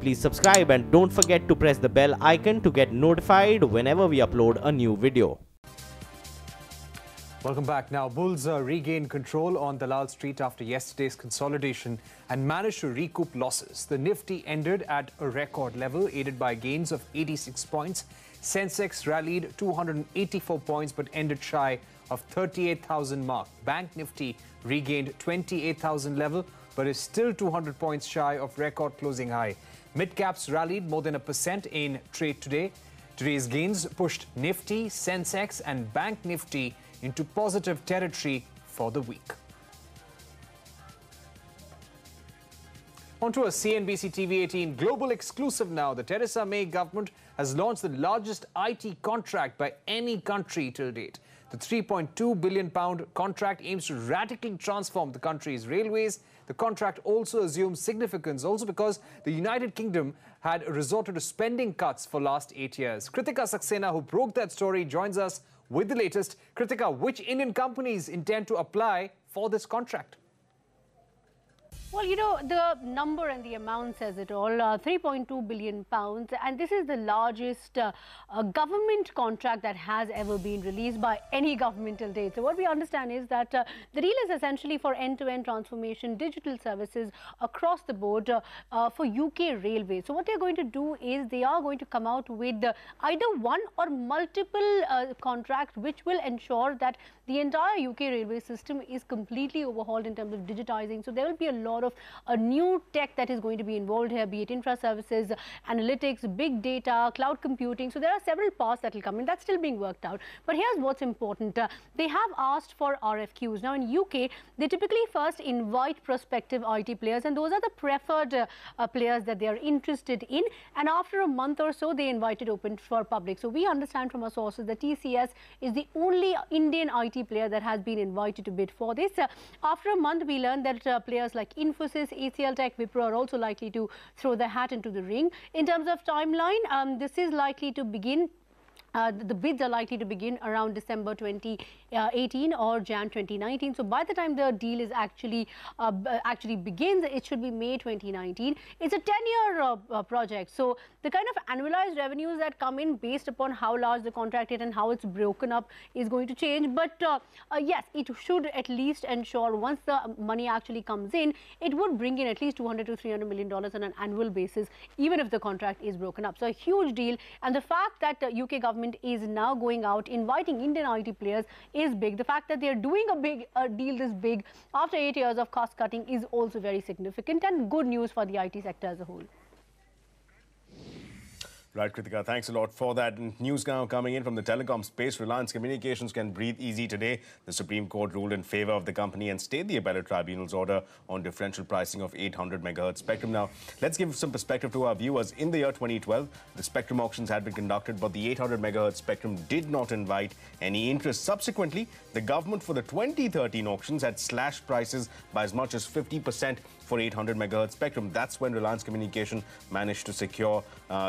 Please subscribe and don't forget to press the bell icon to get notified whenever we upload a new video. Welcome back. Now, bulls regained control on Dalal Street after yesterday's consolidation and managed to recoup losses. The Nifty ended at a record level, aided by gains of 86 points. Sensex rallied 284 points but ended shy of 38,000 mark. Bank Nifty regained 28,000 level but is still 200 points shy of record closing high. Mid-caps rallied more than 1% in trade today. Today's gains pushed Nifty, Sensex and Bank Nifty into positive territory for the week. On to a CNBC TV18 global exclusive now. The Theresa May government has launched the largest IT contract by any country till date. The £3.2 billion contract aims to radically transform the country's railways. The contract also assumes significance also because the United Kingdom had resorted to spending cuts for last 8 years. Kritika Saxena, who broke that story, joins us with the latest. Kritika, which Indian companies intend to apply for this contract? Well, you know, the number and the amount says it all, £3.2 billion. And this is the largest government contract that has ever been released by any government till date. So what we understand is that the deal is essentially for end-to-end transformation, digital services across the board for UK Railways. So what they're going to do is they are going to come out with either one or multiple contracts which will ensure that the entire UK railway system is completely overhauled in terms of digitizing. So there will be a lot of a new tech that is going to be involved here, be it infra services, analytics, big data, cloud computing. So there are several parts that will come in. That's still being worked out. But here's what's important. They have asked for RFQs. Now in UK, they typically first invite prospective IT players, and those are the preferred players that they are interested in. And after a month or so, they invite it open for public. So we understand from our sources that TCS is the only Indian IT player that has been invited to bid for this. After a month, we learned that players like Infosys, ACL Tech, Wipro are also likely to throw their hat into the ring. In terms of timeline, this is likely to begin. The bids are likely to begin around December 2018 or Jan 2019. So by the time the deal is actually begins, it should be May 2019. It's a 10-year project. So the kind of annualized revenues that come in based upon how large the contract is and how it's broken up is going to change. But yes, it should at least ensure once the money actually comes in, it would bring in at least $200 to $300 million on an annual basis, even if the contract is broken up. So a huge deal. And the fact that the UK government is now going out inviting Indian IT players is big. The fact that they are doing a big deal this big after 8 years of cost cutting is also very significant and good news for the IT sector as a whole. Right, Kritika, thanks a lot for that. And news now coming in from the telecom space. Reliance Communications can breathe easy today. The Supreme Court ruled in favor of the company and stayed the appellate tribunal's order on differential pricing of 800 megahertz spectrum. Now, let's give some perspective to our viewers. In the year 2012, the spectrum auctions had been conducted, but the 800 megahertz spectrum did not invite any interest. Subsequently, the government for the 2013 auctions had slashed prices by as much as 50% for 800 megahertz spectrum. That's when Reliance Communication managed to secure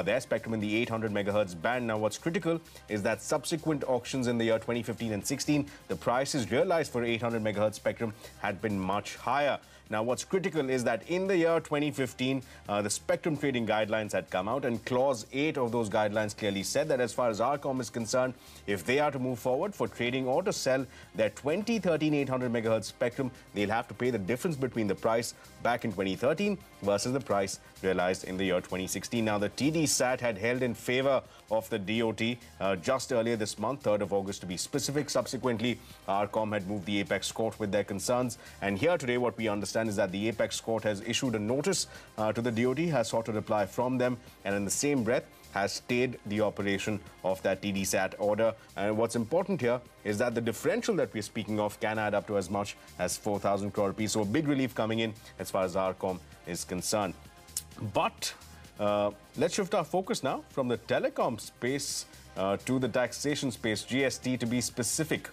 their spectrum in the 800 megahertz band. Now, what's critical is that subsequent auctions in the year 2015 and 16, the prices realized for 800 megahertz spectrum had been much higher. Now, what's critical is that in the year 2015, the spectrum trading guidelines had come out, and Clause 8 of those guidelines clearly said that as far as RCOM is concerned, if they are to move forward for trading or to sell their 2013 800 megahertz spectrum, they'll have to pay the difference between the price back in 2013 versus the price realized in the year 2016. Now, the TDSAT had held in favor of the DOT just earlier this month, 3rd of August to be specific. Subsequently, RCOM had moved the Apex Court with their concerns. And here today, what we understand is that the Apex Court has issued a notice to the DOT, has sought a reply from them, and in the same breath has stayed the operation of that TDSAT order. And what's important here is that the differential that we're speaking of can add up to as much as 4,000 crore rupees. So a big relief coming in as far as RCOM is concerned. But let's shift our focus now from the telecom space to the taxation space, GST to be specific.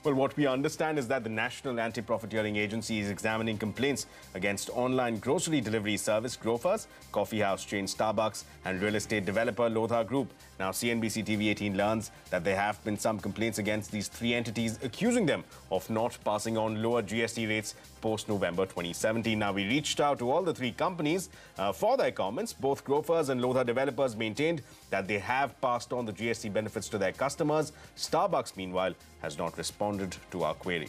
Well, what we understand is that the National Anti-Profiteering Agency is examining complaints against online grocery delivery service Grofers, coffee house chain Starbucks and real estate developer LOKI Group. Now, CNBC TV18 learns that there have been some complaints against these three entities, accusing them of not passing on lower GST rates post-November 2017. Now, we reached out to all the three companies for their comments. Both Grofers and LOKI developers maintained that they have passed on the GST benefits to their customers. Starbucks, meanwhile, has not responded to our query.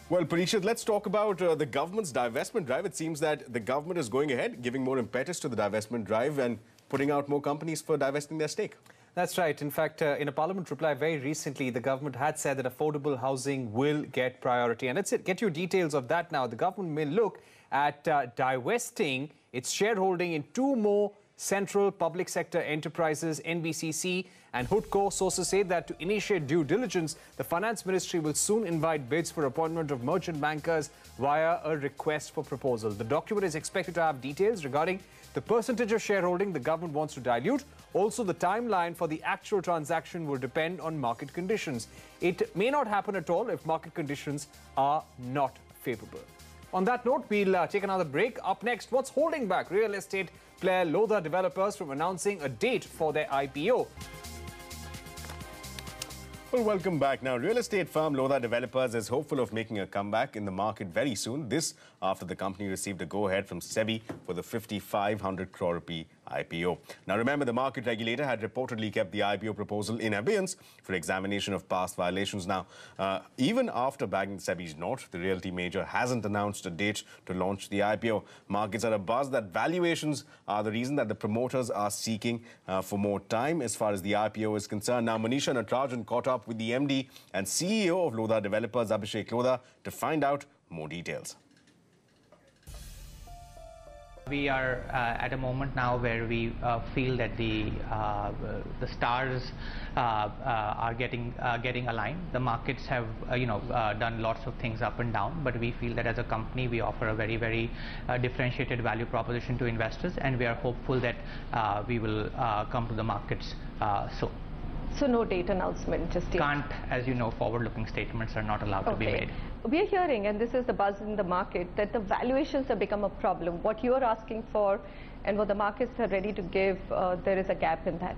Well, Parishad, let's talk about the government's divestment drive. It seems that the government is going ahead, giving more impetus to the divestment drive and putting out more companies for divesting their stake. That's right. In fact, in a parliament reply very recently, the government had said that affordable housing will get priority. And let's get you details of that now. The government may look at divesting its shareholding in two more central public sector enterprises, NBCC and HUDCO. Sources say that to initiate due diligence, the Finance Ministry will soon invite bids for appointment of merchant bankers via a request for proposal. The document is expected to have details regarding the percentage of shareholding the government wants to dilute. Also, the timeline for the actual transaction will depend on market conditions. It may not happen at all if market conditions are not favorable. On that note, we'll take another break. Up next, what's holding back real estate player LOKI developers from announcing a date for their IPO? Well, welcome back. Now, real estate firm LOKI Developers is hopeful of making a comeback in the market very soon. This after the company received a go-ahead from SEBI for the 5,500 crore rupee IPO. Now, remember, the market regulator had reportedly kept the IPO proposal in abeyance for examination of past violations. Now, even after bagging SEBI's note, the realty major hasn't announced a date to launch the IPO. Markets are abuzz that valuations are the reason that the promoters are seeking for more time as far as the IPO is concerned. Now, Manisha Natarajan caught up with the MD and CEO of LOKI Developers, Abhishek Lodha, to find out more details. We are at a moment now where we feel that the stars are getting aligned. The markets have done lots of things up and down, but we feel that as a company we offer a very, very differentiated value proposition to investors, and we are hopeful that we will come to the markets soon. So no date announcement just yet? Can't, as you know, forward-looking statements are not allowed to be made. We are hearing, and this is the buzz in the market, that the valuations have become a problem. What you are asking for and what the markets are ready to give, there is a gap in that.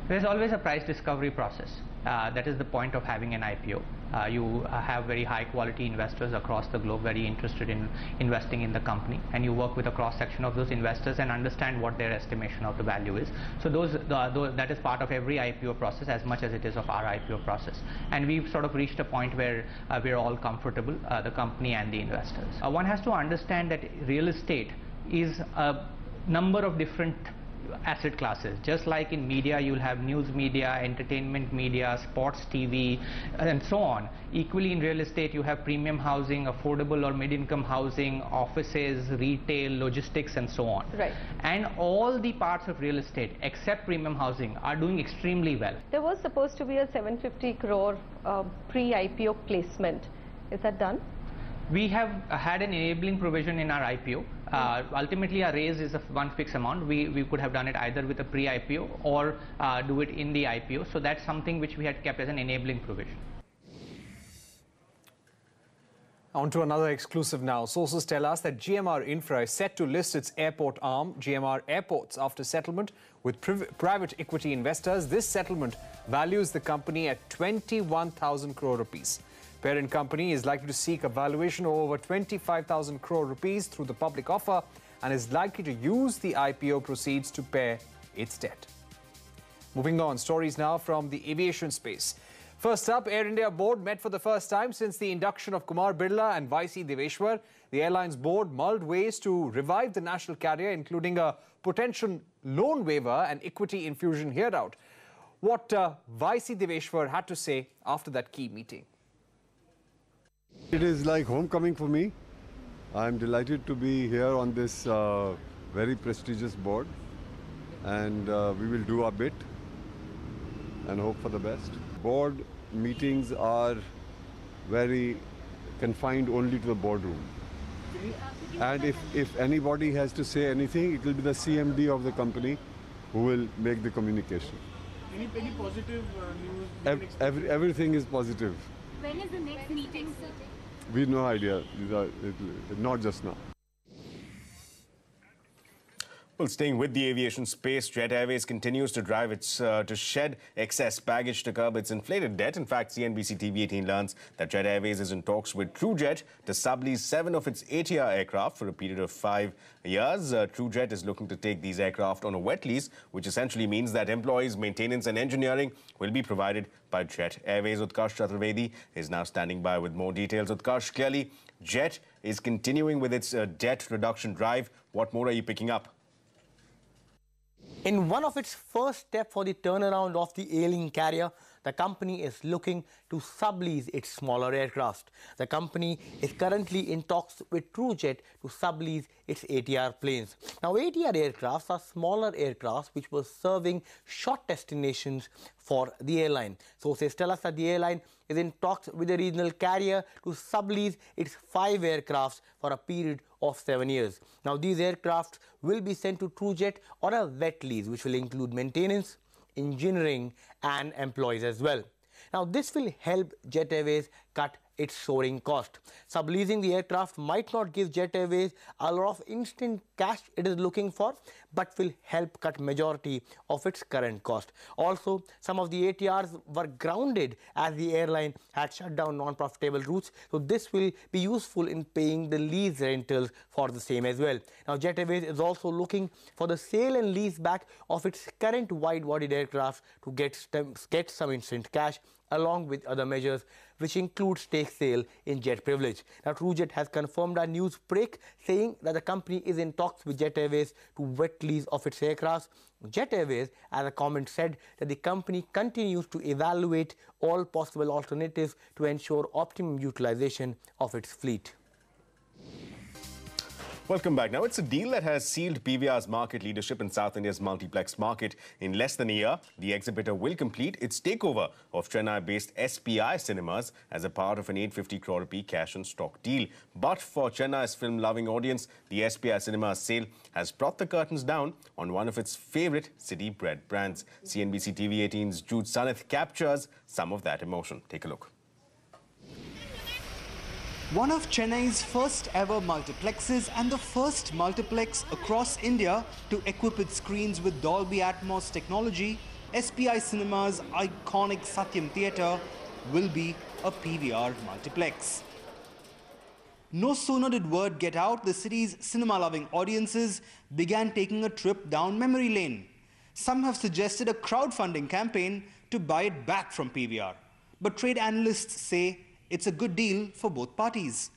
There's always a price discovery process. That is the point of having an IPO. You have very high quality investors across the globe very interested in investing in the company, and you work with a cross section of those investors and understand what their estimation of the value is. So that is part of every IPO process as much as it is of our IPO process. And we've sort of reached a point where we're all comfortable, the company and the investors. One has to understand that real estate is a number of different asset classes. Just like in media, you'll have news media, entertainment media, sports TV, and so on. Equally in real estate, you have premium housing, affordable or mid-income housing, offices, retail, logistics, and so on. Right. And all the parts of real estate, except premium housing, are doing extremely well. There was supposed to be a 750 crore pre-IPO placement. Is that done? We have had an enabling provision in our IPO. Ultimately, our raise is of one fixed amount. We could have done it either with a pre-IPO or do it in the IPO. So that's something which we had kept as an enabling provision. On to another exclusive now. Sources tell us that GMR Infra is set to list its airport arm, GMR Airports, after settlement with private equity investors. This settlement values the company at 21,000 crore rupees. Parent company is likely to seek a valuation of over 25,000 crore rupees through the public offer and is likely to use the IPO proceeds to pay its debt. Moving on, stories now from the aviation space. First up, Air India board met for the first time since the induction of Kumar Birla and YC Deveshwar. The airline's board mulled ways to revive the national carrier, including a potential loan waiver and equity infusion hereout. What YC Deveshwar had to say after that key meeting. It is like homecoming for me. I'm delighted to be here on this very prestigious board, and we will do our bit and hope for the best. Board meetings are very confined only to the boardroom. And if anybody has to say anything, it will be the CMD of the company who will make the communication. Any positive news? Everything is positive. When is the next meeting, sir? We have no idea. Not just now. Well, staying with the aviation space, Jet Airways continues to drive its to shed excess baggage to curb its inflated debt. In fact, CNBC TV18 learns that Jet Airways is in talks with TrueJet to sublease 7 of its ATR aircraft for a period of 5 years. TrueJet is looking to take these aircraft on a wet lease, which essentially means that employees, maintenance and engineering will be provided by Jet Airways. Utkarsh Chaturvedi is now standing by with more details. Utkarsh, clearly, Jet is continuing with its debt reduction drive. What more are you picking up? In one of its first steps for the turnaround of the ailing carrier, the company is looking to sublease its smaller aircraft. The company is currently in talks with TrueJet to sublease its ATR planes. Now, ATR aircrafts are smaller aircrafts which were serving short destinations for the airline. Sources tell us that the airline is in talks with the regional carrier to sublease its 5 aircrafts for a period of 7 years. Now, these aircraft will be sent to TrueJet on a wet lease, which will include maintenance, engineering and employees as well. Now, this will help Jet Airways cut its soaring cost. Subleasing the aircraft might not give Jet Airways a lot of instant cash it is looking for, but will help cut majority of its current cost. Also, some of the ATRs were grounded as the airline had shut down non-profitable routes, so this will be useful in paying the lease rentals for the same as well. Now, Jet Airways is also looking for the sale and lease back of its current wide-bodied aircraft to get some instant cash, along with other measures which include stake sale in Jet Privilege. Now, TrueJet has confirmed a news break saying that the company is in talks with Jet Airways to wet lease of its aircraft. Jet Airways, as a comment, said that the company continues to evaluate all possible alternatives to ensure optimum utilization of its fleet. Welcome back. Now, it's a deal that has sealed PVR's market leadership in South India's multiplex market. In less than a year, the exhibitor will complete its takeover of Chennai-based SPI Cinemas as a part of an 850 crore rupee cash and stock deal. But for Chennai's film-loving audience, the SPI Cinemas Sale has brought the curtains down on one of its favorite city-bred brands. CNBC TV18's Jude Sanith captures some of that emotion. Take a look. One of Chennai's first ever multiplexes and the first multiplex across India to equip its screens with Dolby Atmos technology, SPI Cinemas' iconic Satyam Theatre will be a PVR multiplex. No sooner did word get out, the city's cinema-loving audiences began taking a trip down memory lane. Some have suggested a crowdfunding campaign to buy it back from PVR. But trade analysts say it's a good deal for both parties.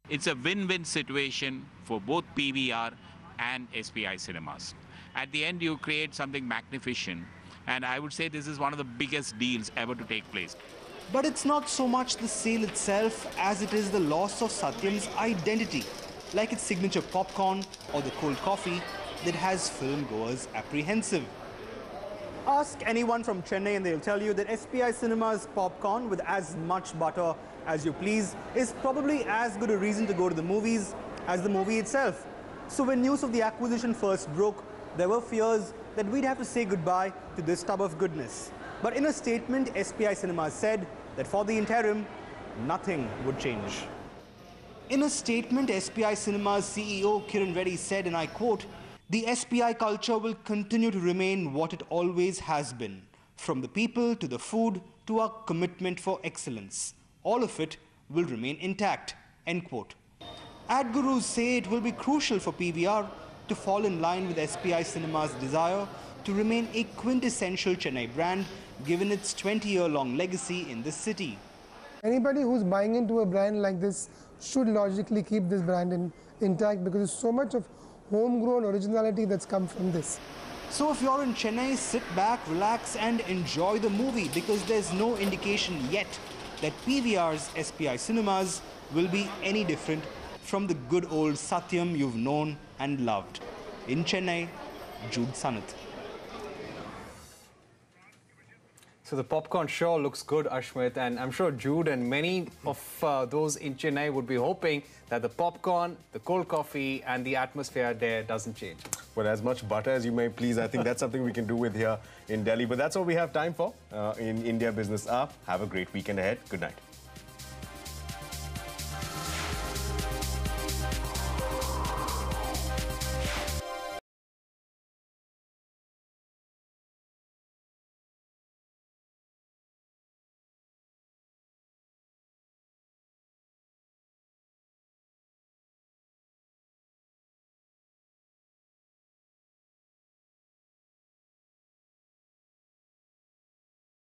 It's a win-win situation for both PVR and SPI Cinemas. At the end, you create something magnificent, and I would say this is one of the biggest deals ever to take place. But it's not so much the sale itself as it is the loss of Satyam's identity, like its signature popcorn or the cold coffee that has film goers apprehensive. Ask anyone from Chennai and they'll tell you that SPI Cinemas popcorn with as much butter as you please is probably as good a reason to go to the movies as the movie itself. So when news of the acquisition first broke, there were fears that we'd have to say goodbye to this tub of goodness. But in a statement, SPI Cinemas said that for the interim, nothing would change. In a statement, SPI Cinemas CEO Kiran Reddy said, and I quote, "The SPI culture will continue to remain what it always has been, from the people to the food to our commitment for excellence. All of it will remain intact," end quote. Ad gurus say it will be crucial for PVR to fall in line with SPI Cinemas' desire to remain a quintessential Chennai brand given its 20-year-long legacy in this city. Anybody who's buying into a brand like this should logically keep this brand intact because there's so much of homegrown originality that's come from this. So if you're in Chennai, sit back, relax and enjoy the movie because there's no indication yet that PVR's SPI Cinemas will be any different from the good old Satyam you've known and loved. In Chennai, Jude Sanith. So the popcorn sure looks good, Ashmit, and I'm sure Jude and many of those in Chennai would be hoping that the popcorn, the cold coffee and the atmosphere there doesn't change. for as much butter as you may please. I think that's something we can do with here in Delhi. But that's all we have time for in India Business Hour. Have a great weekend ahead. Good night.